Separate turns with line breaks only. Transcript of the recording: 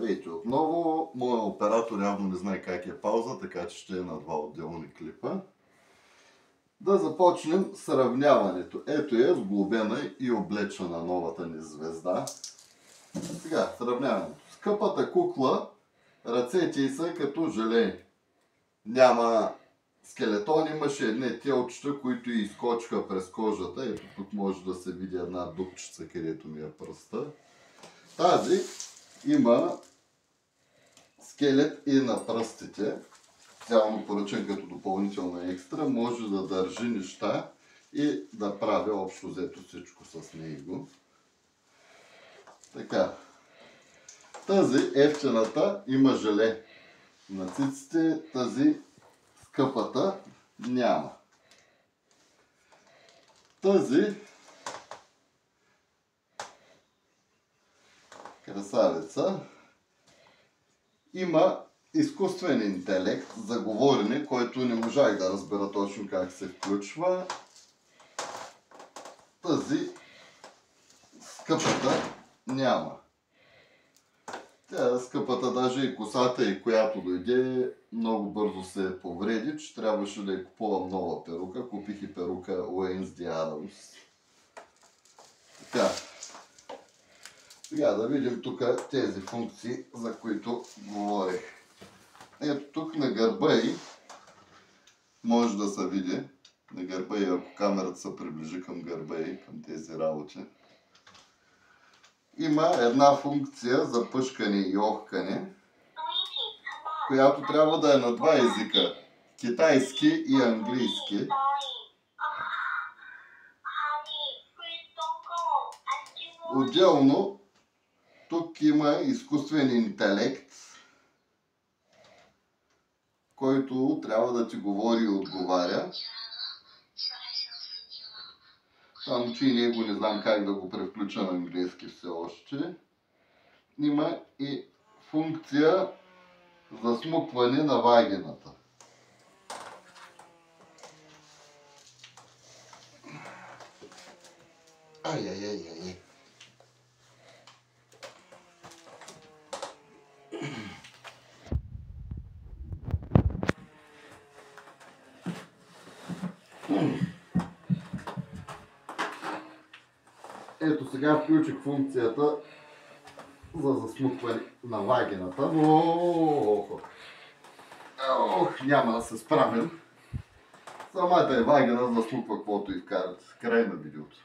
Здравейте отново. Моят оператор явно не знае как е пауза, така че ще е на два отделни клипа. Да започнем сравняването. Ето е сглобена и облечена новата ни звезда. Сега, сравняването. Скъпата кукла, ръцете й са като желе. Няма скелетон, имаше едни телчета, които изкочва през кожата. Ето тук може да се види една дупчица, където ми е пръста. Тази има скелет и на пръстите. Специално поръчен като допълнителна екстра. Може да държи неща и да прави общо взето всичко с него. Така. Тази ефтината има желе на циците, тази скъпата няма. Тази красавица има изкуствен интелект за говорене, който не можах да разбера точно как се включва. Тази скъпата няма. Тя скъпата, даже и косата, и която дойде, много бързо се повреди, че трябваше да я купувам нова перука. Купих и перука Wednesday Addams. Така. Сега да видим тук тези функции, за които говорих. Ето тук на гърба й може да се види, на гърба й, ако камерата се приближи към гърба й, към тези работи. Има една функция за пъшкане и охкане, която трябва да е на два езика. Китайски и английски. Отделно тук има изкуствен интелект, който трябва да ти говори и отговаря. Само че и него не знам как да го превключа на английски все още. Има и функция за смукване на вагината. Ай. Ето сега включих функцията за засмукване на вагината, но няма да се справим. Самата е вагина засмуква каквото и вкарат. Край на видеото.